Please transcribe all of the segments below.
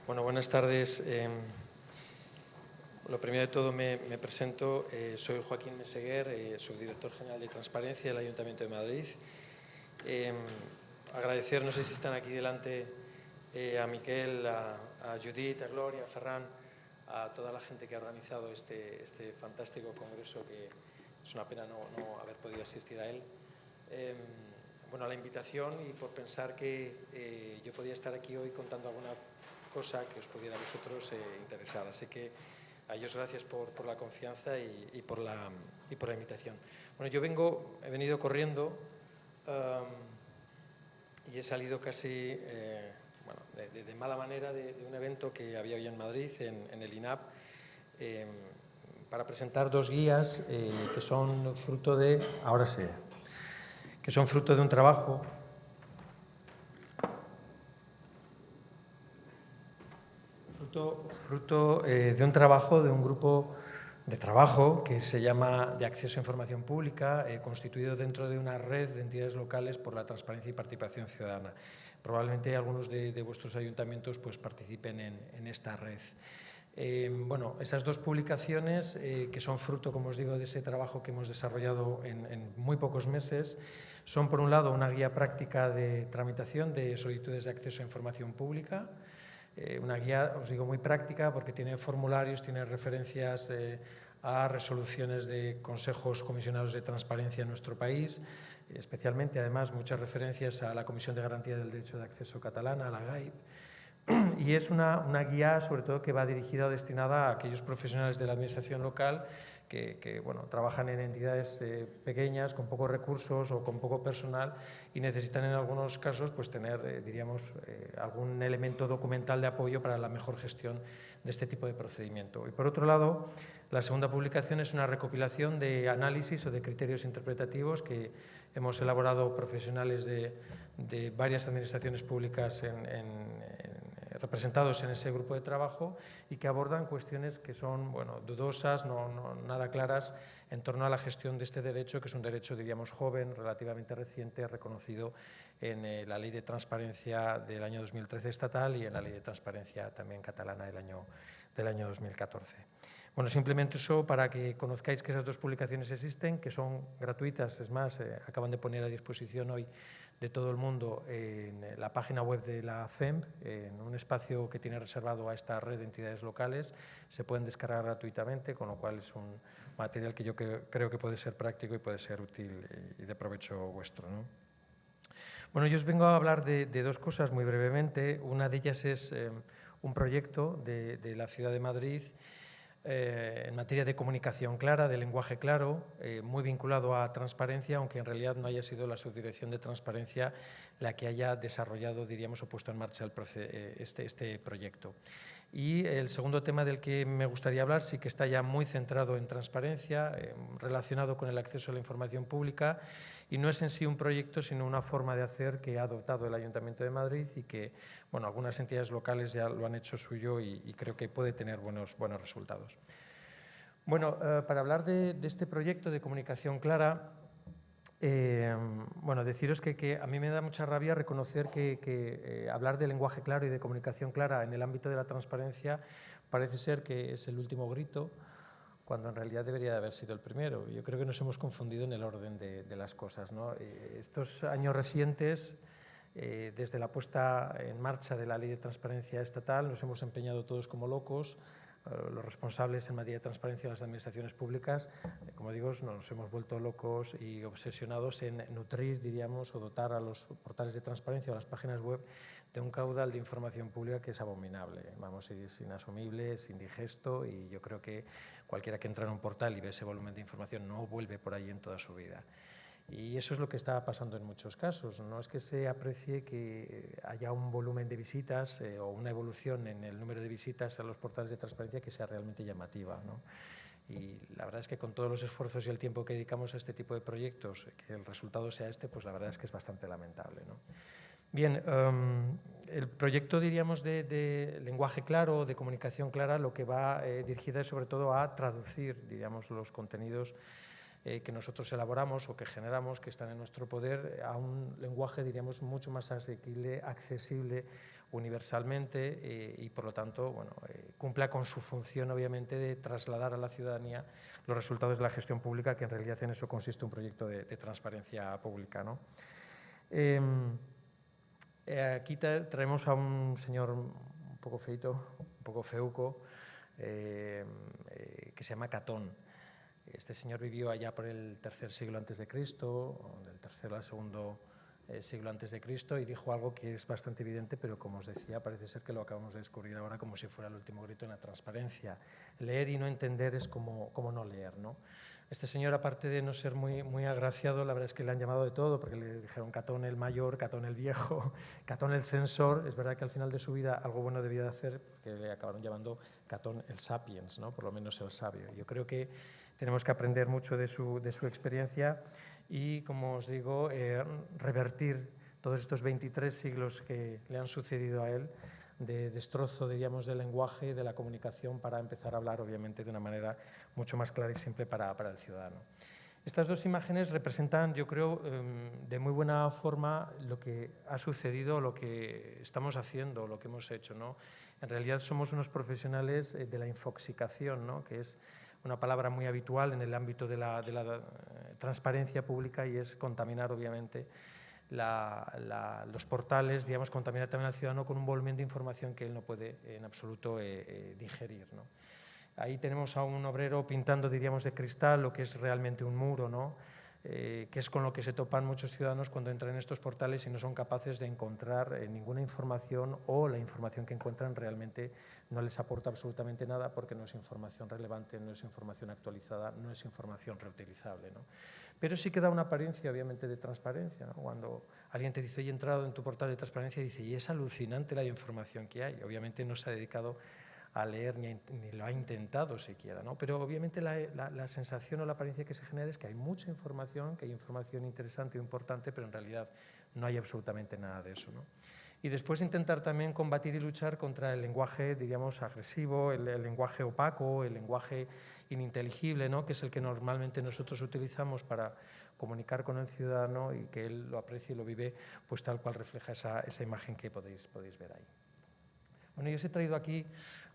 Bueno, buenas tardes. Lo primero de todo me presento. Soy Joaquín Meseguer, subdirector general de Transparencia del Ayuntamiento de Madrid. Agradecer, no sé si están aquí delante, a Miquel, a Judit, a Gloria, a Ferran, a toda la gente que ha organizado este fantástico congreso, que es una pena no haber podido asistir a él. Bueno, a la invitación y por pensar que yo podía estar aquí hoy contando alguna cosa que os pudiera a vosotros interesar. Así que a ellos gracias por la confianza y por la invitación. Bueno, yo he venido corriendo y he salido casi bueno, de mala manera de un evento que había hoy en Madrid, en el INAP, para presentar dos guías que son fruto de, que son fruto de un trabajo de un grupo de trabajo que se llama de acceso a información pública, constituido dentro de una red de entidades locales por la transparencia y participación ciudadana. Probablemente algunos de vuestros ayuntamientos pues, participen en esta red. Bueno, esas dos publicaciones, que son fruto, como os digo, de ese trabajo que hemos desarrollado en muy pocos meses, son, por un lado, una guía práctica de tramitación de solicitudes de acceso a información pública, una guía, os digo, muy práctica porque tiene formularios, tiene referencias a resoluciones de consejos comisionados de transparencia en nuestro país, especialmente, además, muchas referencias a la Comisión de Garantía del Derecho de Acceso catalana, a la GAIP. Y es una guía, sobre todo, que va dirigida o destinada a aquellos profesionales de la administración local que bueno, trabajan en entidades pequeñas, con pocos recursos o con poco personal y necesitan en algunos casos pues, tener, diríamos, algún elemento documental de apoyo para la mejor gestión de este tipo de procedimiento. Y por otro lado, la segunda publicación es una recopilación de análisis o de criterios interpretativos que hemos elaborado profesionales de varias administraciones públicas representados en ese grupo de trabajo y que abordan cuestiones que son bueno, dudosas, nada claras en torno a la gestión de este derecho, que es un derecho, diríamos, joven, relativamente reciente, reconocido en la Ley de Transparencia del año 2013 estatal y en la Ley de Transparencia también catalana del año 2014. Bueno, simplemente eso para que conozcáis que esas dos publicaciones existen, que son gratuitas, es más, acaban de poner a disposición hoy de todo el mundo en la página web de la CEMP, en un espacio que tiene reservado a esta red de entidades locales. Se pueden descargar gratuitamente, con lo cual es un material que yo creo que puede ser práctico y puede ser útil y de provecho vuestro, ¿no? Bueno, yo os vengo a hablar de dos cosas muy brevemente. Una de ellas es un proyecto de la Ciudad de Madrid en materia de comunicación clara, de lenguaje claro, muy vinculado a transparencia, aunque en realidad no haya sido la Subdirección de Transparencia la que haya desarrollado, diríamos, o puesto en marcha este proyecto. Y el segundo tema del que me gustaría hablar sí que está ya muy centrado en transparencia, relacionado con el acceso a la información pública, y no es en sí un proyecto, sino una forma de hacer que ha adoptado el Ayuntamiento de Madrid y que, bueno, algunas entidades locales ya lo han hecho suyo y creo que puede tener buenos resultados. Bueno, para hablar de este proyecto de comunicación clara, bueno, deciros que a mí me da mucha rabia reconocer que hablar de lenguaje claro y de comunicación clara en el ámbito de la transparencia parece ser que es el último grito, cuando en realidad debería de haber sido el primero. Yo creo que nos hemos confundido en el orden de las cosas, ¿no? Estos años recientes, desde la puesta en marcha de la Ley de Transparencia Estatal, nos hemos empeñado todos como locos, los responsables en materia de transparencia de las administraciones públicas, como digo, nos hemos vuelto locos y obsesionados en nutrir, diríamos, o dotar a los portales de transparencia o a las páginas web de un caudal de información pública que es abominable, vamos, es inasumible, es indigesto y yo creo que cualquiera que entra en un portal y ve ese volumen de información no vuelve por ahí en toda su vida. Y eso es lo que está pasando en muchos casos. No es que se aprecie que haya un volumen de visitas o una evolución en el número de visitas a los portales de transparencia que sea realmente llamativa, ¿no? Y la verdad es que con todos los esfuerzos y el tiempo que dedicamos a este tipo de proyectos, que el resultado sea este, pues la verdad es que es bastante lamentable, ¿no? Bien, el proyecto, diríamos, de lenguaje claro, de comunicación clara, lo que va dirigida es sobre todo a traducir, diríamos, los contenidos que nosotros elaboramos o que generamos, que están en nuestro poder, a un lenguaje, diríamos, mucho más asequible, accesible universalmente y, por lo tanto, bueno, cumpla con su función, obviamente, de trasladar a la ciudadanía los resultados de la gestión pública, que en realidad en eso consiste un proyecto de transparencia pública, ¿no? Aquí traemos a un señor un poco feito, un poco feuco, que se llama Catón. Este señor vivió allá por el tercer siglo antes de Cristo, del tercer al segundo siglo antes de Cristo, y dijo algo que es bastante evidente, pero como os decía, parece ser que lo acabamos de descubrir ahora como si fuera el último grito en la transparencia. Leer y no entender es como no leer, ¿no? Este señor, aparte de no ser muy agraciado, la verdad es que le han llamado de todo, porque le dijeron Catón el mayor, Catón el viejo, Catón el censor. Es verdad que al final de su vida algo bueno debía de hacer, porque le acabaron llamando Catón el sapiens, ¿no? Por lo menos el sabio. Yo creo que tenemos que aprender mucho de su experiencia y, como os digo, revertir todos estos 23 siglos que le han sucedido a él de destrozo, diríamos, del lenguaje, de la comunicación, para empezar a hablar, obviamente, de una manera mucho más clara y simple para el ciudadano. Estas dos imágenes representan, yo creo, de muy buena forma lo que ha sucedido, lo que estamos haciendo, lo que hemos hecho, ¿no? En realidad somos unos profesionales de la infoxicación, ¿no? Que es una palabra muy habitual en el ámbito de la transparencia pública, y es contaminar, obviamente, los portales, digamos, contaminar también al ciudadano con un volumen de información que él no puede en absoluto digerir, ¿no? Ahí tenemos a un obrero pintando, diríamos, de cristal lo que es realmente un muro, ¿no? Que es con lo que se topan muchos ciudadanos cuando entran en estos portales y no son capaces de encontrar ninguna información, o la información que encuentran realmente no les aporta absolutamente nada, porque no es información relevante, no es información actualizada, no es información reutilizable, ¿no? Pero sí que da una apariencia, obviamente, de transparencia, ¿no? Cuando alguien te dice, he entrado en tu portal de transparencia, y dice, y es alucinante la información que hay. Obviamente no se ha dedicado a leer ni lo ha intentado siquiera, ¿no? Pero obviamente la sensación o la apariencia que se genera es que hay mucha información, que hay información interesante o importante, pero en realidad no hay absolutamente nada de eso, ¿no? Y después intentar también combatir y luchar contra el lenguaje, diríamos, agresivo, el lenguaje opaco, el lenguaje ininteligible, ¿no? Que es el que normalmente nosotros utilizamos para comunicar con el ciudadano, y que él lo aprecia y lo vive, pues tal cual refleja esa imagen que podéis ver ahí. Bueno, yo os he traído aquí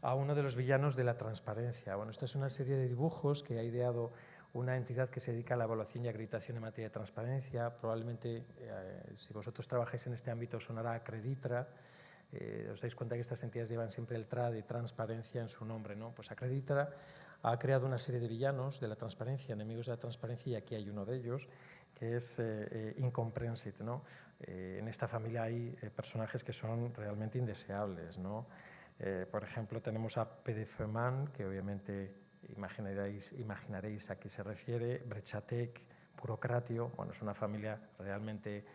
a uno de los villanos de la transparencia. Bueno, esta es una serie de dibujos que ha ideado una entidad que se dedica a la evaluación y acreditación en materia de transparencia. Probablemente, si vosotros trabajáis en este ámbito, sonará Acreditra. Os dais cuenta que estas entidades llevan siempre el TRA de transparencia en su nombre, ¿no? Pues Acreditra ha creado una serie de villanos de la transparencia, enemigos de la transparencia, y aquí hay uno de ellos, que es Incomprensit, ¿no? En esta familia hay personajes que son realmente indeseables, ¿no? Por ejemplo, tenemos a PDFman, que obviamente imaginaréis a qué se refiere, Brechatek, Burocratio. Bueno, es una familia realmente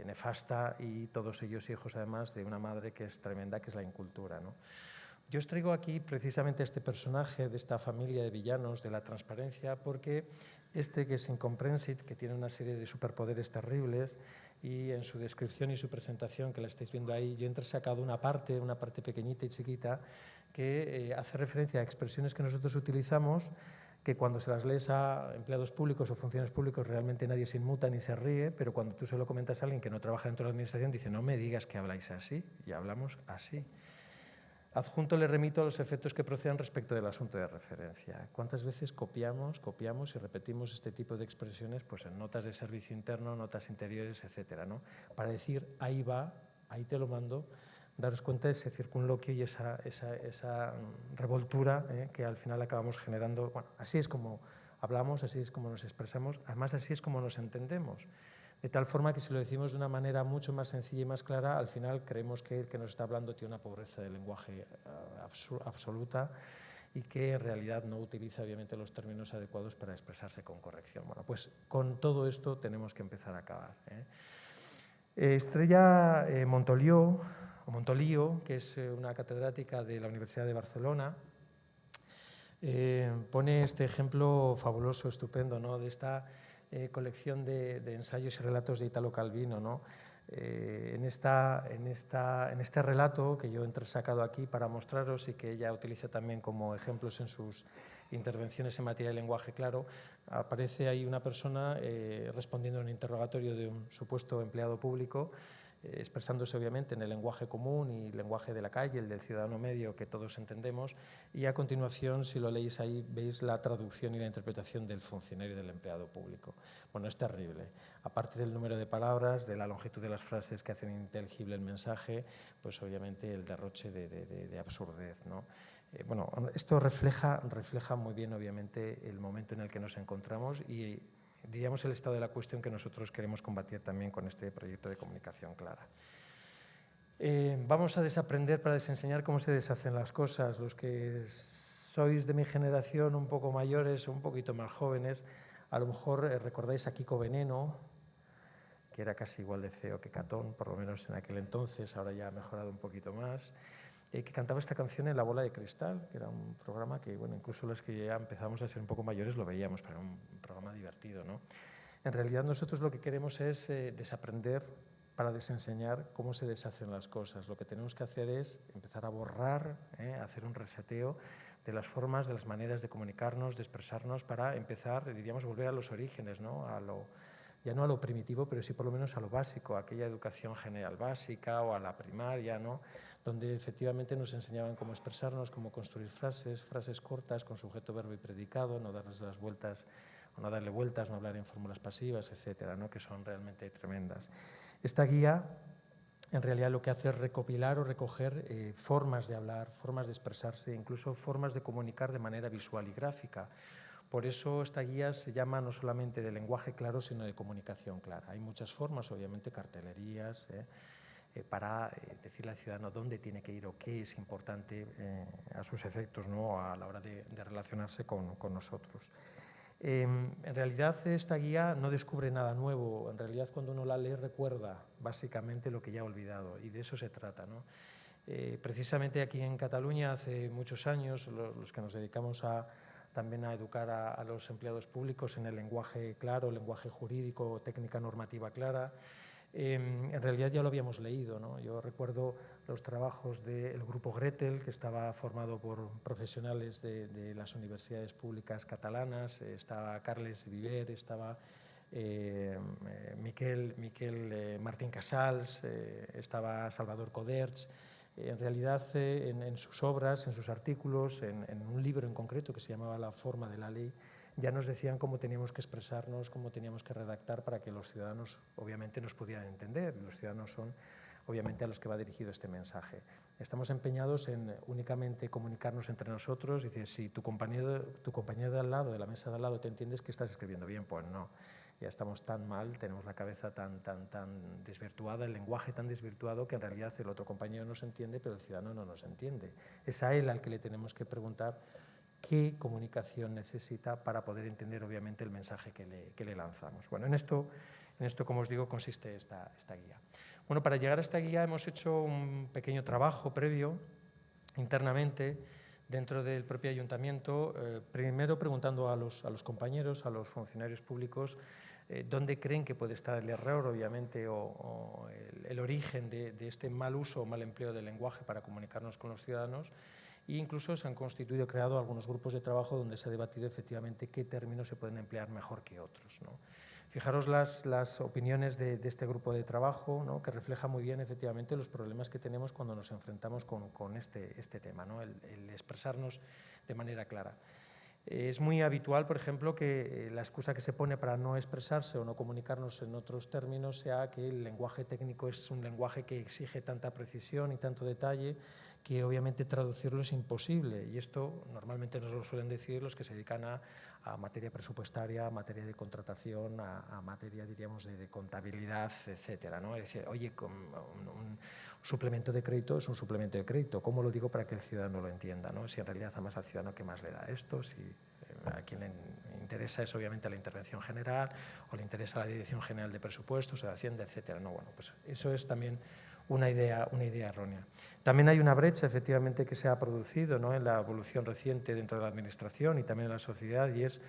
nefasta, y todos ellos hijos, además, de una madre que es tremenda, que es la incultura, ¿no? Yo os traigo aquí precisamente este personaje de esta familia de villanos de la transparencia, porque este, que es Incomprensit, que tiene una serie de superpoderes terribles, y en su descripción y su presentación, que la estáis viendo ahí, yo he entresacado una parte pequeñita y chiquita, que hace referencia a expresiones que nosotros utilizamos, que cuando se las lees a empleados públicos o funcionarios públicos realmente nadie se inmuta ni se ríe, pero cuando tú se lo comentas a alguien que no trabaja dentro de la administración, dice, no me digas que habláis así, y hablamos así. Adjunto le remito a los efectos que procedan respecto del asunto de referencia. ¿Cuántas veces copiamos y repetimos este tipo de expresiones, pues en notas de servicio interno, notas interiores, etcétera, ¿no? Para decir, ahí va, ahí te lo mando, daros cuenta de ese circunloquio y esa revoltura que al final acabamos generando. Bueno, así es como hablamos, así es como nos expresamos, además así es como nos entendemos. De tal forma que si lo decimos de una manera mucho más sencilla y más clara, al final creemos que el que nos está hablando tiene una pobreza de lenguaje absoluta, y que en realidad no utiliza, obviamente, los términos adecuados para expresarse con corrección. Bueno, pues con todo esto tenemos que empezar a acabar, Estrella Montolio, que es una catedrática de la Universidad de Barcelona, pone este ejemplo fabuloso, estupendo, ¿no? De esta colección de ensayos y relatos de Italo Calvino, ¿no? En este relato que yo he entresacado aquí para mostraros, y que ella utiliza también como ejemplos en sus intervenciones en materia de lenguaje claro, aparece ahí una persona respondiendo a un interrogatorio de un supuesto empleado público, expresándose obviamente en el lenguaje común y lenguaje de la calle, el del ciudadano medio que todos entendemos, y a continuación, si lo leéis ahí, veis la traducción y la interpretación del funcionario y del empleado público. Bueno, es terrible. Aparte del número de palabras, de la longitud de las frases que hacen inteligible el mensaje, pues obviamente el derroche de absurdez, ¿no? Bueno, esto refleja muy bien, obviamente, el momento en el que nos encontramos y, diríamos, el estado de la cuestión que nosotros queremos combatir también con este proyecto de comunicación clara. Vamos a desaprender para desenseñar cómo se deshacen las cosas. Los que sois de mi generación, un poco mayores o un poquito más jóvenes, a lo mejor recordáis a Kiko Veneno, que era casi igual de feo que Catón, por lo menos en aquel entonces, ahora ya ha mejorado un poquito más, que cantaba esta canción en La Bola de Cristal, que era un programa que, bueno, incluso los que ya empezamos a ser un poco mayores lo veíamos, pero era un programa divertido, ¿no? En realidad nosotros lo que queremos es desaprender para desenseñar cómo se deshacen las cosas. Lo que tenemos que hacer es empezar a borrar, hacer un reseteo de las formas, de las maneras de comunicarnos, de expresarnos, para empezar, diríamos, volver a los orígenes, ¿no? Ya no a lo primitivo, pero sí por lo menos a lo básico, a aquella educación general básica o a la primaria, ¿no? Donde efectivamente nos enseñaban cómo expresarnos, cómo construir frases cortas con sujeto, verbo y predicado, no darles las vueltas, o no darle vueltas, no hablar en fórmulas pasivas, etcétera, ¿no? Que son realmente tremendas. Esta guía en realidad lo que hace es recopilar o recoger formas de hablar, formas de expresarse, incluso formas de comunicar de manera visual y gráfica. Por eso esta guía se llama no solamente de lenguaje claro, sino de comunicación clara. Hay muchas formas, obviamente, cartelerías, para decirle al ciudadano dónde tiene que ir o qué es importante a sus efectos, ¿no? A la hora de relacionarse con nosotros. En realidad esta guía no descubre nada nuevo. En realidad cuando uno la lee recuerda básicamente lo que ya ha olvidado, y de eso se trata, ¿no? Precisamente aquí en Cataluña hace muchos años, los que nos dedicamos también a educar a los empleados públicos en el lenguaje claro, lenguaje jurídico, técnica normativa clara. En realidad ya lo habíamos leído, ¿no? Yo recuerdo los trabajos del grupo Gretel, que estaba formado por profesionales de las universidades públicas catalanas, estaba Carles Viver, estaba Miquel Martín Casals, estaba Salvador Coderch. En realidad, en sus obras, en sus artículos, en un libro en concreto que se llamaba La forma de la ley, ya nos decían cómo teníamos que expresarnos, cómo teníamos que redactar para que los ciudadanos, obviamente, nos pudieran entender. Los ciudadanos son, obviamente, a los que va dirigido este mensaje. Estamos empeñados en únicamente comunicarnos entre nosotros. Dices, si tu compañero de al lado, de la mesa de al lado, te entiendes que estás escribiendo bien, pues no. Ya estamos tan mal, tenemos la cabeza tan desvirtuada, el lenguaje tan desvirtuado, que en realidad el otro compañero nos entiende, pero el ciudadano no nos entiende. Es a él al que le tenemos que preguntar qué comunicación necesita para poder entender, obviamente, el mensaje que le lanzamos. Bueno, en esto, como os digo, consiste esta guía. Bueno, para llegar a esta guía hemos hecho un pequeño trabajo previo, internamente, dentro del propio ayuntamiento, primero preguntando a los compañeros, a los funcionarios públicos, dónde creen que puede estar el error, obviamente, o el origen de este mal uso o mal empleo del lenguaje para comunicarnos con los ciudadanos. E incluso se han constituido, creado algunos grupos de trabajo donde se ha debatido efectivamente qué términos se pueden emplear mejor que otros, ¿no? Fijaros las opiniones de este grupo de trabajo, ¿no? Que refleja muy bien efectivamente los problemas que tenemos cuando nos enfrentamos con este tema, ¿no? El expresarnos de manera clara. Es muy habitual, por ejemplo, que la excusa que se pone para no expresarse o no comunicarnos en otros términos sea que el lenguaje técnico es un lenguaje que exige tanta precisión y tanto detalle que obviamente traducirlo es imposible. Y esto normalmente nos lo suelen decir los que se dedican a materia presupuestaria, a materia de contratación, a materia, diríamos, de contabilidad, etcétera, ¿no? Es decir, oye, un suplemento de crédito es un suplemento de crédito. ¿Cómo lo digo para que el ciudadano lo entienda, ¿no? Si en realidad además al ciudadano qué más le da esto, si a quien le interesa es obviamente la intervención general o le interesa la Dirección General de Presupuestos o de Hacienda, etcétera. No, bueno, pues eso es también una idea errónea. También hay una brecha, efectivamente, que se ha producido, ¿no? En la evolución reciente dentro de la Administración y también en la sociedad, y es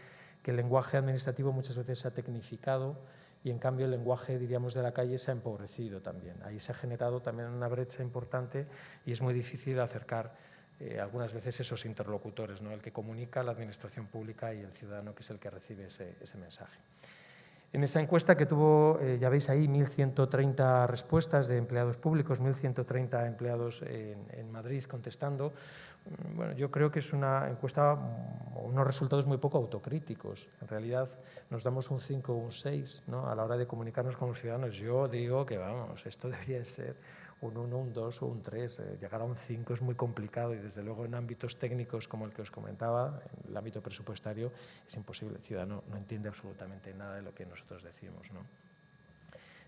que el lenguaje administrativo muchas veces se ha tecnificado y, en cambio, el lenguaje, diríamos, de la calle se ha empobrecido también. Ahí se ha generado también una brecha importante y es muy difícil acercar algunas veces esos interlocutores, ¿no? El que comunica, la Administración pública, y el ciudadano, que es el que recibe ese mensaje. En esa encuesta que tuvo, ya veis ahí, 1.130 respuestas de empleados públicos, 1.130 empleados en Madrid contestando. Bueno, yo creo que es una encuesta, unos resultados muy poco autocríticos. En realidad nos damos un 5 o un 6, ¿no?, a la hora de comunicarnos con los ciudadanos. Yo digo que, vamos, esto debería ser un 1, un 2 o un 3. Llegar a un 5 es muy complicado y, desde luego, en ámbitos técnicos como el que os comentaba, en el ámbito presupuestario, es imposible. El ciudadano no entiende absolutamente nada de lo que nosotros decimos, ¿no?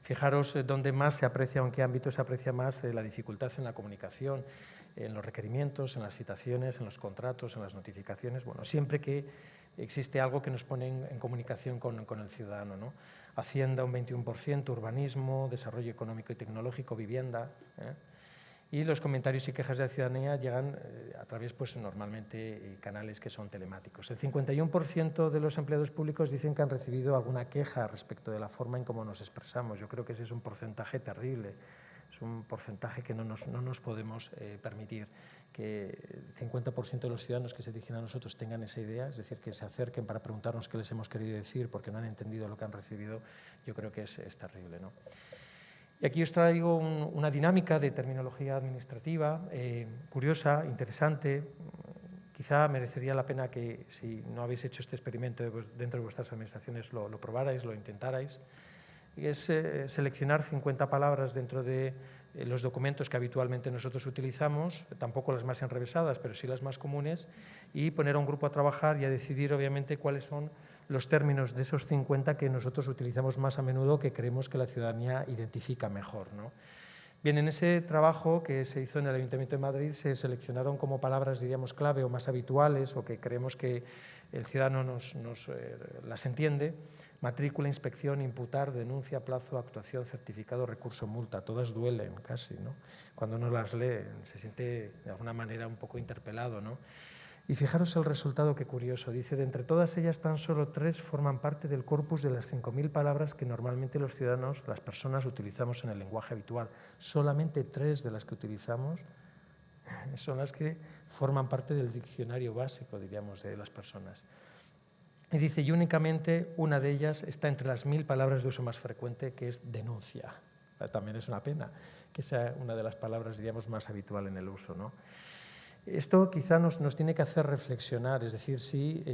Fijaros dónde más se aprecia, o en qué ámbito se aprecia más la dificultad en la comunicación, en los requerimientos, en las citaciones, en los contratos, en las notificaciones. Bueno, siempre que existe algo que nos pone en comunicación con el ciudadano, ¿no? Hacienda un 21%, urbanismo, desarrollo económico y tecnológico, vivienda, y los comentarios y quejas de la ciudadanía llegan a través, pues, normalmente, canales que son telemáticos. El 51% de los empleados públicos dicen que han recibido alguna queja respecto de la forma en cómo nos expresamos. Yo creo que ese es un porcentaje terrible, es un porcentaje que no nos podemos permitir, que el 50% de los ciudadanos que se dirigen a nosotros tengan esa idea, es decir, que se acerquen para preguntarnos qué les hemos querido decir porque no han entendido lo que han recibido. Yo creo que es terrible, ¿no? Y aquí os traigo una dinámica de terminología administrativa curiosa, interesante. Quizá merecería la pena que, si no habéis hecho este experimento dentro de vuestras administraciones, lo probarais, lo intentarais. Y es seleccionar 50 palabras dentro de los documentos que habitualmente nosotros utilizamos, tampoco las más enrevesadas, pero sí las más comunes, y poner a un grupo a trabajar y a decidir, obviamente, cuáles son los términos de esos 50 que nosotros utilizamos más a menudo, que creemos que la ciudadanía identifica mejor, ¿no? Bien, en ese trabajo que se hizo en el Ayuntamiento de Madrid se seleccionaron como palabras, diríamos, clave o más habituales, o que creemos que el ciudadano las entiende: matrícula, inspección, imputar, denuncia, plazo, actuación, certificado, recurso, multa. Todas duelen casi, ¿no? Cuando uno las lee se siente de alguna manera un poco interpelado, ¿no? Y fijaros el resultado, qué curioso. Dice, de entre todas ellas, tan solo 3 forman parte del corpus de las 5.000 palabras que normalmente los ciudadanos, las personas, utilizamos en el lenguaje habitual. Solamente 3 de las que utilizamos son las que forman parte del diccionario básico, diríamos, de las personas. Y dice, y únicamente una de ellas está entre las 1.000 palabras de uso más frecuente, que es denuncia. También es una pena que sea una de las palabras, diríamos, más habitual en el uso, ¿no? Esto quizá nos tiene que hacer reflexionar, es decir, si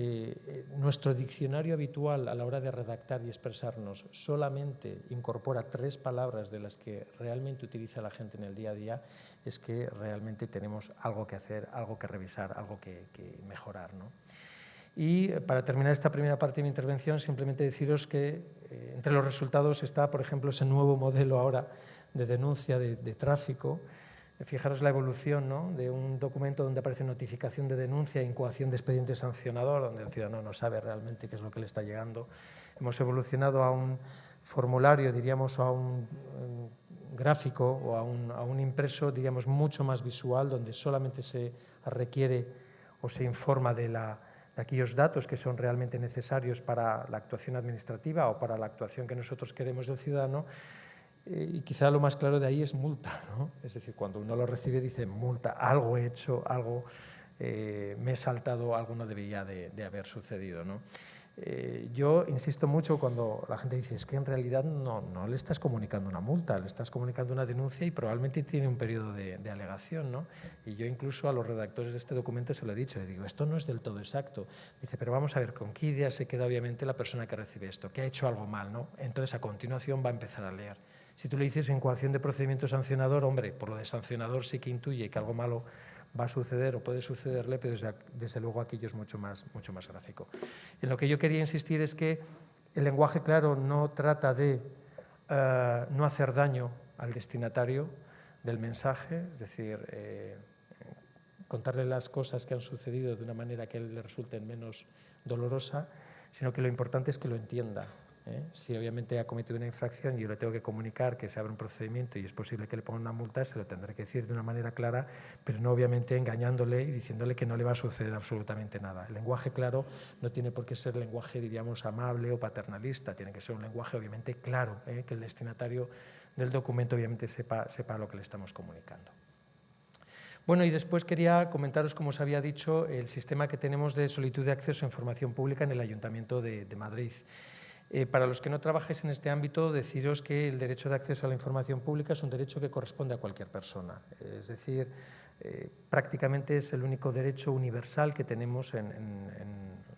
nuestro diccionario habitual a la hora de redactar y expresarnos solamente incorpora 3 palabras de las que realmente utiliza la gente en el día a día, es que realmente tenemos algo que hacer, algo que revisar, algo que mejorar, ¿no? Y para terminar esta primera parte de mi intervención, simplemente deciros que entre los resultados está, por ejemplo, ese nuevo modelo ahora de denuncia de tráfico. Fijaros la evolución, ¿no?, de un documento donde aparece notificación de denuncia e incoación de expediente sancionador, donde el ciudadano no sabe realmente qué es lo que le está llegando. Hemos evolucionado a un formulario, diríamos, o a un gráfico o a un impreso, diríamos, mucho más visual, donde solamente se requiere o se informa de aquellos datos que son realmente necesarios para la actuación administrativa o para la actuación que nosotros queremos del ciudadano. Y quizá lo más claro de ahí es multa, ¿no? Es decir, cuando uno lo recibe dice multa, algo he hecho, algo me he saltado, algo no debía de haber sucedido, ¿no? Yo insisto mucho cuando la gente dice, es que en realidad no le estás comunicando una multa, le estás comunicando una denuncia y probablemente tiene un periodo de alegación, ¿no? Y yo incluso a los redactores de este documento se lo he dicho, le digo, esto no es del todo exacto. Dice, pero vamos a ver, ¿con qué idea se queda obviamente la persona que recibe esto? Que ha hecho algo mal, ¿no? Entonces a continuación va a empezar a leer. Si tú le dices incoación de procedimiento sancionador, hombre, por lo de sancionador sí que intuye que algo malo va a suceder o puede sucederle, pero desde luego aquello es mucho más gráfico. En lo que yo quería insistir es que el lenguaje claro no trata de no hacer daño al destinatario del mensaje, es decir, contarle las cosas que han sucedido de una manera que a él le resulte menos dolorosa, sino que lo importante es que lo entienda. Si obviamente ha cometido una infracción y yo le tengo que comunicar que se abre un procedimiento y es posible que le ponga una multa, se lo tendré que decir de una manera clara, pero no obviamente engañándole y diciéndole que no le va a suceder absolutamente nada. El lenguaje claro no tiene por qué ser lenguaje, diríamos, amable o paternalista, tiene que ser un lenguaje obviamente claro, que el destinatario del documento obviamente sepa lo que le estamos comunicando. Bueno, y después quería comentaros, como os había dicho, el sistema que tenemos de solicitud de acceso a información pública en el Ayuntamiento de Madrid. Para los que no trabajáis en este ámbito, deciros que el derecho de acceso a la información pública es un derecho que corresponde a cualquier persona. Es decir, prácticamente es el único derecho universal que tenemos en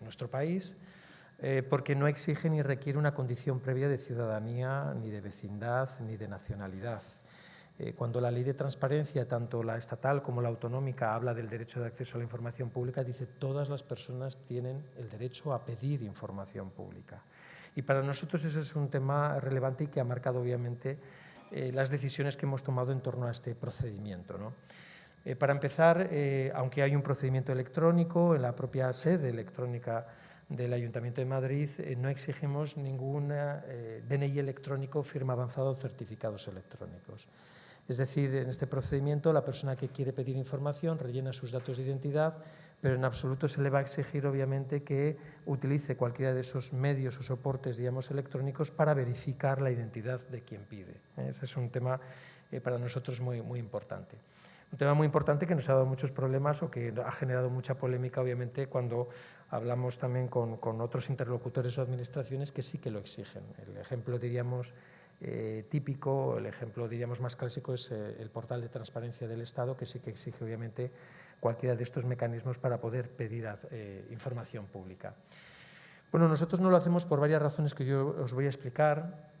nuestro país, porque no exige ni requiere una condición previa de ciudadanía, ni de vecindad, ni de nacionalidad. Cuando la ley de transparencia, tanto la estatal como la autonómica, habla del derecho de acceso a la información pública, dice que todas las personas tienen el derecho a pedir información pública. Y para nosotros eso es un tema relevante y que ha marcado obviamente las decisiones que hemos tomado en torno a este procedimiento, ¿no? Para empezar, aunque hay un procedimiento electrónico en la propia sede electrónica del Ayuntamiento de Madrid, no exigimos ningún DNI electrónico, firma avanzada o certificados electrónicos. Es decir, en este procedimiento la persona que quiere pedir información rellena sus datos de identidad, pero en absoluto se le va a exigir obviamente que utilice cualquiera de esos medios o soportes, digamos, electrónicos para verificar la identidad de quien pide. Ese es un tema para nosotros muy importante. Un tema muy importante que nos ha dado muchos problemas o que ha generado mucha polémica, obviamente, cuando hablamos también con otros interlocutores o administraciones que sí que lo exigen. El ejemplo, diríamos, típico, el ejemplo, diríamos, más clásico es el portal de transparencia del Estado, que sí que exige, obviamente, cualquiera de estos mecanismos para poder pedir información pública. Bueno, nosotros no lo hacemos por varias razones que yo os voy a explicar.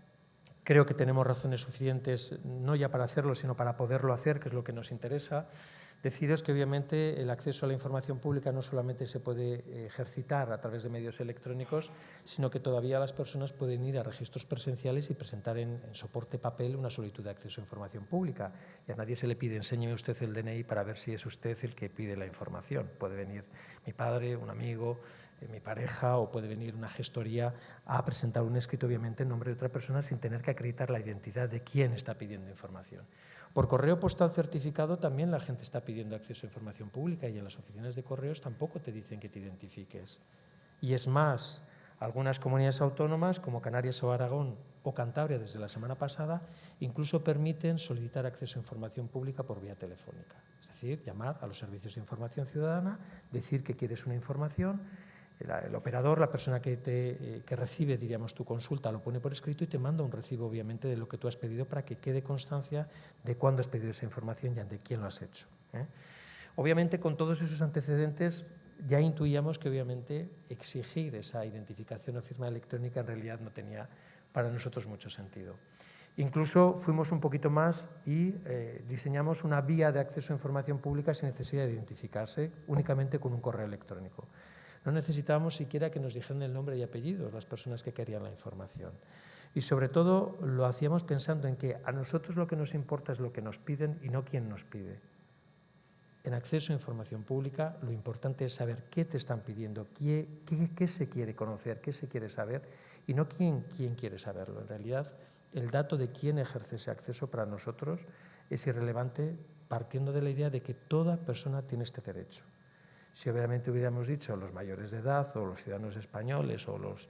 Creo que tenemos razones suficientes, no ya para hacerlo, sino para poderlo hacer, que es lo que nos interesa. Deciros que obviamente el acceso a la información pública no solamente se puede ejercitar a través de medios electrónicos, sino que todavía las personas pueden ir a registros presenciales y presentar en soporte papel una solicitud de acceso a información pública. Y a nadie se le pide, enséñeme usted el DNI para ver si es usted el que pide la información. Puede venir mi padre, un amigo, mi pareja, o puede venir una gestoría a presentar un escrito, obviamente, en nombre de otra persona sin tener que acreditar la identidad de quién está pidiendo información. Por correo postal certificado también la gente está pidiendo acceso a información pública y en las oficinas de correos tampoco te dicen que te identifiques. Y es más, algunas comunidades autónomas como Canarias o Aragón o Cantabria desde la semana pasada incluso permiten solicitar acceso a información pública por vía telefónica. Es decir, llamar a los servicios de información ciudadana, decir que quieres una información. El operador, la persona que recibe, diríamos, tu consulta, lo pone por escrito y te manda un recibo, obviamente, de lo que tú has pedido para que quede constancia de cuándo has pedido esa información y ante quién lo has hecho. Obviamente, con todos esos antecedentes, ya intuíamos que, obviamente, exigir esa identificación o firma electrónica en realidad no tenía para nosotros mucho sentido. Incluso fuimos un poquito más y diseñamos una vía de acceso a información pública sin necesidad de identificarse, únicamente con un correo electrónico. No necesitábamos siquiera que nos dijeran el nombre y apellidos las personas que querían la información. Y sobre todo lo hacíamos pensando en que a nosotros lo que nos importa es lo que nos piden y no quién nos pide. En acceso a información pública lo importante es saber qué te están pidiendo, qué se quiere conocer, qué se quiere saber y no quién quiere saberlo. En realidad, el dato de quién ejerce ese acceso para nosotros es irrelevante partiendo de la idea de que toda persona tiene este derecho. Si obviamente hubiéramos dicho los mayores de edad o los ciudadanos españoles o los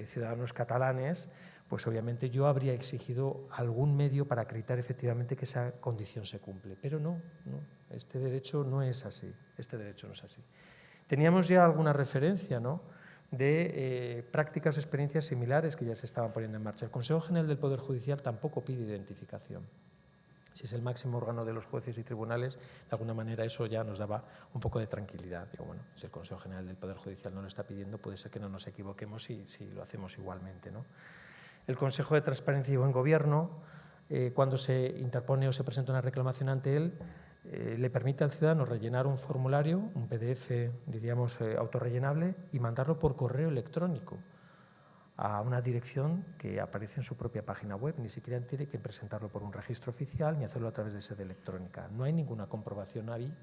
ciudadanos catalanes, pues obviamente yo habría exigido algún medio para acreditar efectivamente que esa condición se cumple. Pero no, este derecho no es así, Teníamos ya alguna referencia, ¿no?, de prácticas o experiencias similares que ya se estaban poniendo en marcha. El Consejo General del Poder Judicial tampoco pide identificación. Si es el máximo órgano de los jueces y tribunales, de alguna manera eso ya nos daba un poco de tranquilidad. Digo, bueno, si el Consejo General del Poder Judicial no lo está pidiendo, puede ser que no nos equivoquemos si lo hacemos igualmente, ¿no? El Consejo de Transparencia y Buen Gobierno, cuando se interpone o se presenta una reclamación ante él, le permite al ciudadano rellenar un formulario, un PDF, diríamos, autorrellenable, y mandarlo por correo electrónico a una dirección que aparece en su propia página web. Ni siquiera tiene que presentarlo por un registro oficial ni hacerlo a través de sede electrónica. No hay ninguna comprobación ahí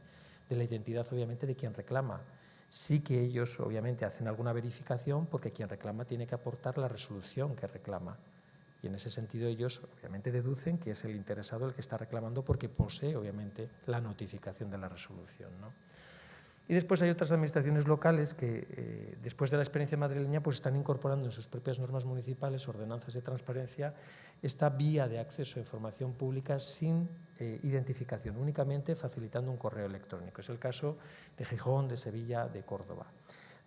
de la identidad, obviamente, de quien reclama. Sí que ellos, obviamente, hacen alguna verificación porque quien reclama tiene que aportar la resolución que reclama. Y en ese sentido ellos, obviamente, deducen que es el interesado el que está reclamando porque posee, obviamente, la notificación de la resolución, ¿no? Y después hay otras administraciones locales que, después de la experiencia madrileña, pues están incorporando en sus propias normas municipales, ordenanzas de transparencia, esta vía de acceso a información pública sin identificación, únicamente facilitando un correo electrónico. Es el caso de Gijón, de Sevilla, de Córdoba.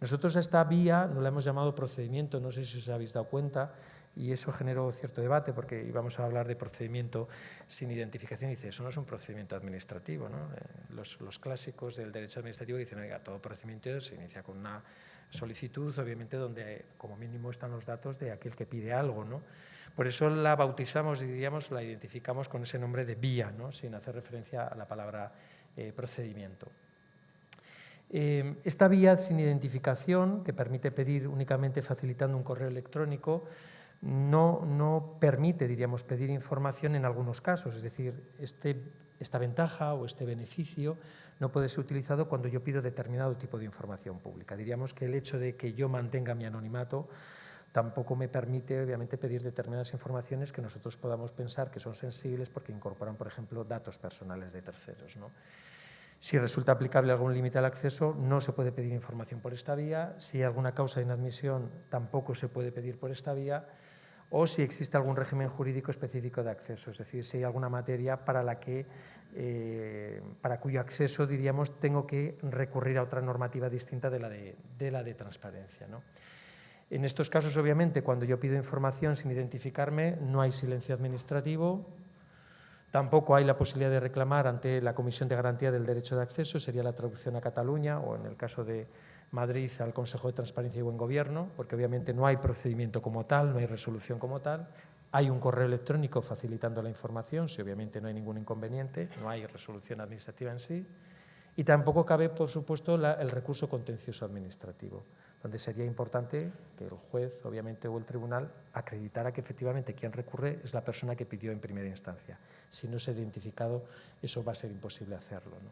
Nosotros a esta vía no la hemos llamado procedimiento, no sé si os habéis dado cuenta, y eso generó cierto debate porque íbamos a hablar de procedimiento sin identificación y dice, eso no es un procedimiento administrativo, ¿no? Los clásicos del derecho administrativo dicen, oiga, todo procedimiento se inicia con una solicitud, obviamente donde como mínimo están los datos de aquel que pide algo, ¿no? Por eso la bautizamos y diríamos, la identificamos con ese nombre de vía, ¿no? Sin hacer referencia a la palabra procedimiento. Esta vía sin identificación, que permite pedir únicamente facilitando un correo electrónico, no permite, diríamos, pedir información en algunos casos. Es decir, esta ventaja o este beneficio no puede ser utilizado cuando yo pido determinado tipo de información pública. Diríamos que el hecho de que yo mantenga mi anonimato tampoco me permite, obviamente, pedir determinadas informaciones que nosotros podamos pensar que son sensibles porque incorporan, por ejemplo, datos personales de terceros, ¿no? Si resulta aplicable algún límite al acceso, no se puede pedir información por esta vía. Si hay alguna causa de inadmisión, tampoco se puede pedir por esta vía. O si existe algún régimen jurídico específico de acceso, es decir, si hay alguna materia para cuyo acceso, diríamos, tengo que recurrir a otra normativa distinta de la de transparencia, ¿no? En estos casos, obviamente, cuando yo pido información sin identificarme, no hay silencio administrativo. Tampoco hay la posibilidad de reclamar ante la Comisión de Garantía del Derecho de Acceso, sería la traducción a Cataluña o en el caso de Madrid al Consejo de Transparencia y Buen Gobierno, porque obviamente no hay procedimiento como tal, no hay resolución como tal. Hay un correo electrónico facilitando la información, si obviamente no hay ningún inconveniente, no hay resolución administrativa en sí. Y tampoco cabe, por supuesto, el recurso contencioso administrativo, donde sería importante que el juez, obviamente, o el tribunal acreditara que efectivamente quien recurre es la persona que pidió en primera instancia. Si no se ha identificado, eso va a ser imposible hacerlo, ¿no?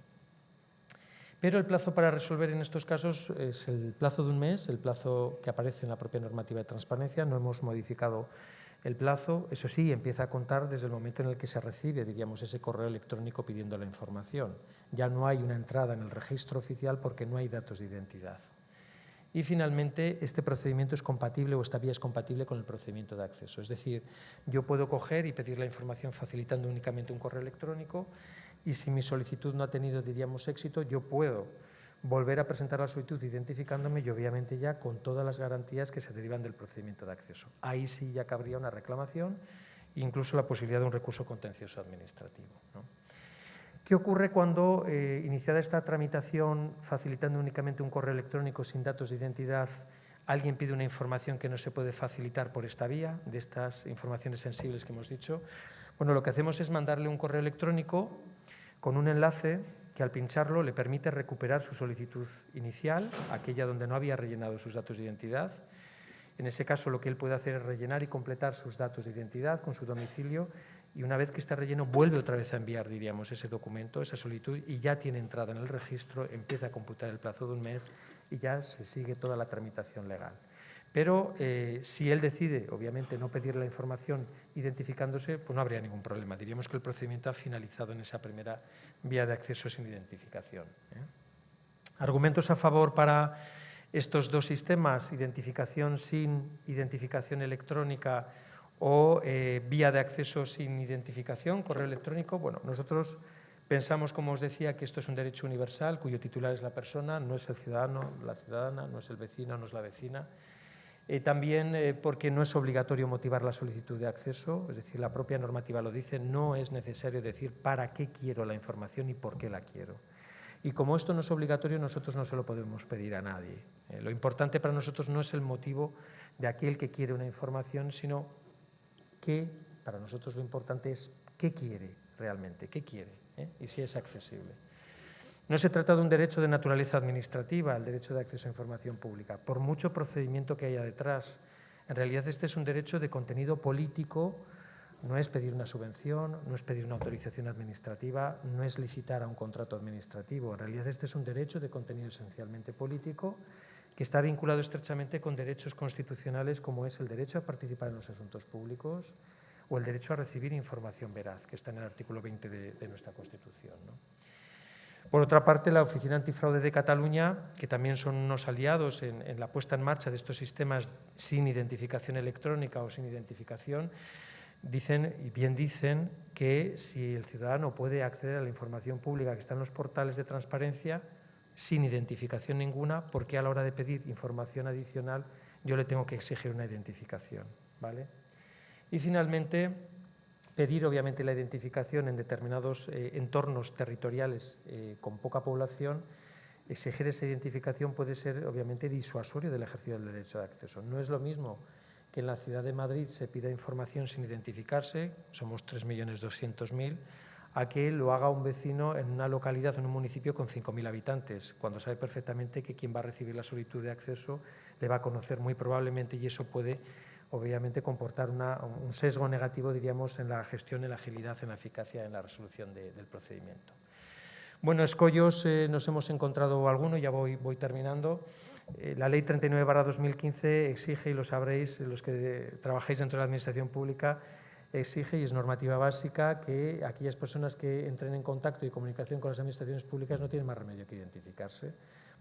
Pero el plazo para resolver en estos casos es el plazo de un mes, el plazo que aparece en la propia normativa de transparencia. No hemos modificado el plazo, eso sí, empieza a contar desde el momento en el que se recibe, diríamos, ese correo electrónico pidiendo la información. Ya no hay una entrada en el registro oficial porque no hay datos de identidad. Y finalmente, este procedimiento es compatible o esta vía es compatible con el procedimiento de acceso. Es decir, yo puedo coger y pedir la información facilitando únicamente un correo electrónico y si mi solicitud no ha tenido, diríamos, éxito, yo puedo volver a presentar la solicitud identificándome y obviamente ya con todas las garantías que se derivan del procedimiento de acceso. Ahí sí ya cabría una reclamación e incluso la posibilidad de un recurso contencioso administrativo, ¿no? ¿Qué ocurre cuando, iniciada esta tramitación, facilitando únicamente un correo electrónico sin datos de identidad, alguien pide una información que no se puede facilitar por esta vía, de estas informaciones sensibles que hemos dicho? Bueno, lo que hacemos es mandarle un correo electrónico con un enlace que al pincharlo le permite recuperar su solicitud inicial, aquella donde no había rellenado sus datos de identidad. En ese caso, lo que él puede hacer es rellenar y completar sus datos de identidad con su domicilio y una vez que está relleno vuelve otra vez a enviar, diríamos, ese documento, esa solicitud y ya tiene entrada en el registro, empieza a computar el plazo de un mes y ya se sigue toda la tramitación legal. Pero si él decide, obviamente, no pedir la información identificándose, pues no habría ningún problema. Diríamos que el procedimiento ha finalizado en esa primera vía de acceso sin identificación, ¿eh? Argumentos a favor para estos dos sistemas, identificación sin identificación electrónica o vía de acceso sin identificación, correo electrónico. Bueno, nosotros pensamos, como os decía, que esto es un derecho universal cuyo titular es la persona, no es el ciudadano, la ciudadana, no es el vecino, no es la vecina. También porque no es obligatorio motivar la solicitud de acceso, es decir, la propia normativa lo dice, no es necesario decir para qué quiero la información y por qué la quiero. Y como esto no es obligatorio, nosotros no se lo podemos pedir a nadie. Lo importante para nosotros no es el motivo de aquel que quiere una información, sino que para nosotros lo importante es qué quiere realmente, qué quiere, y si es accesible. No se trata de un derecho de naturaleza administrativa, el derecho de acceso a información pública, por mucho procedimiento que haya detrás. En realidad este es un derecho de contenido político, no es pedir una subvención, no es pedir una autorización administrativa, no es licitar a un contrato administrativo. En realidad este es un derecho de contenido esencialmente político que está vinculado estrechamente con derechos constitucionales como es el derecho a participar en los asuntos públicos o el derecho a recibir información veraz, que está en el artículo 20 de nuestra Constitución, ¿no? Por otra parte, la Oficina Antifraude de Cataluña, que también son unos aliados en la puesta en marcha de estos sistemas sin identificación electrónica o sin identificación, dicen, y bien dicen, que si el ciudadano puede acceder a la información pública que está en los portales de transparencia, sin identificación ninguna, porque a la hora de pedir información adicional yo le tengo que exigir una identificación, ¿vale? Y finalmente, pedir obviamente la identificación en determinados entornos territoriales con poca población. Exigir esa identificación puede ser obviamente disuasorio del ejercicio del derecho de acceso. No es lo mismo que en la ciudad de Madrid se pida información sin identificarse, somos 3.200.000, a que lo haga un vecino en una localidad, en un municipio con 5.000 habitantes, cuando sabe perfectamente que quien va a recibir la solicitud de acceso le va a conocer muy probablemente, y eso puede obviamente comportar un sesgo negativo, diríamos, en la gestión, en la agilidad, en la eficacia, en la resolución del procedimiento. Bueno, escollos nos hemos encontrado alguno, ya voy terminando. La Ley 39/2015 exige, y lo sabréis los que trabajáis dentro de la Administración Pública, exige, y es normativa básica, que aquellas personas que entren en contacto y comunicación con las administraciones públicas no tienen más remedio que identificarse,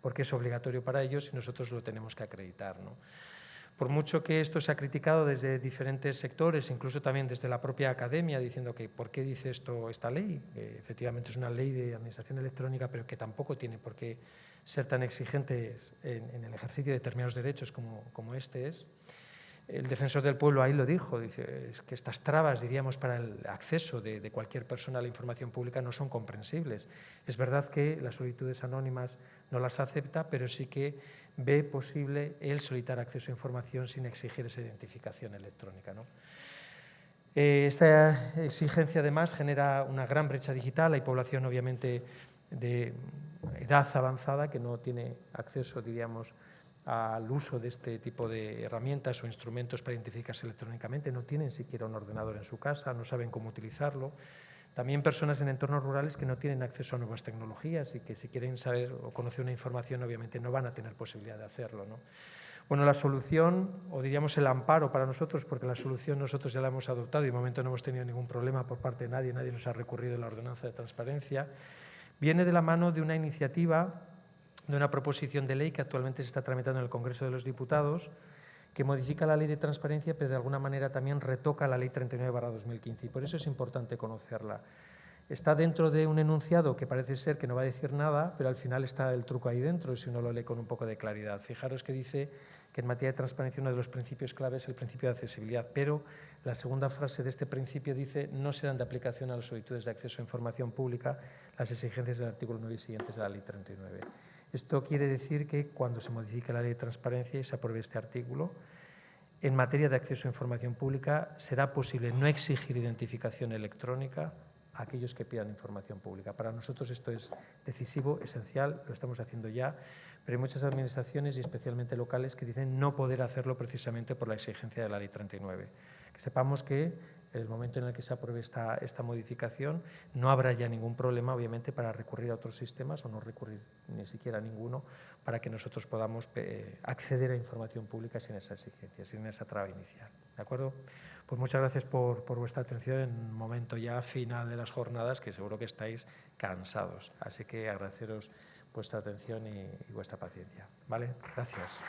porque es obligatorio para ellos y nosotros lo tenemos que acreditar, ¿no? Por mucho que esto se ha criticado desde diferentes sectores, incluso también desde la propia academia, diciendo que ¿por qué dice esto esta ley? Efectivamente es una ley de administración electrónica, pero que tampoco tiene por qué ser tan exigente en el ejercicio de determinados derechos como este es. El defensor del pueblo ahí lo dijo, dice, es que estas trabas, diríamos, para el acceso de cualquier persona a la información pública no son comprensibles. Es verdad que las solicitudes anónimas no las acepta, pero sí que ve posible el solicitar acceso a información sin exigir esa identificación electrónica, ¿no? Esa exigencia, además, genera una gran brecha digital. Hay población, obviamente, de edad avanzada que no tiene acceso, diríamos, al uso de este tipo de herramientas o instrumentos para identificarse electrónicamente, no tienen siquiera un ordenador en su casa, no saben cómo utilizarlo. También personas en entornos rurales que no tienen acceso a nuevas tecnologías y que si quieren saber o conocer una información, obviamente no van a tener posibilidad de hacerlo, ¿no? Bueno, la solución, o diríamos el amparo para nosotros, porque la solución nosotros ya la hemos adoptado y de momento no hemos tenido ningún problema por parte de nadie nos ha recurrido a la ordenanza de transparencia, viene de la mano de una iniciativa, de una proposición de ley que actualmente se está tramitando en el Congreso de los Diputados, que modifica la Ley de Transparencia, pero de alguna manera también retoca la Ley 39/2015, y por eso es importante conocerla. Está dentro de un enunciado que parece ser que no va a decir nada, pero al final está el truco ahí dentro, si uno lo lee con un poco de claridad. Fijaros que dice que en materia de transparencia uno de los principios clave es el principio de accesibilidad, pero la segunda frase de este principio dice no serán de aplicación a las solicitudes de acceso a información pública las exigencias del artículo 9 y siguientes de la Ley 39. Esto quiere decir que cuando se modifique la Ley de Transparencia y se apruebe este artículo, en materia de acceso a información pública será posible no exigir identificación electrónica a aquellos que pidan información pública. Para nosotros esto es decisivo, esencial, lo estamos haciendo ya, pero hay muchas administraciones y especialmente locales que dicen no poder hacerlo precisamente por la exigencia de la Ley 39. Que sepamos que en el momento en el que se apruebe esta modificación no habrá ya ningún problema, obviamente, para recurrir a otros sistemas o no recurrir ni siquiera a ninguno para que nosotros podamos acceder a información pública sin esa exigencia, sin esa traba inicial. ¿De acuerdo? Pues muchas gracias por vuestra atención en un momento ya final de las jornadas, que seguro que estáis cansados. Así que agradeceros vuestra atención y vuestra paciencia. ¿Vale? Gracias.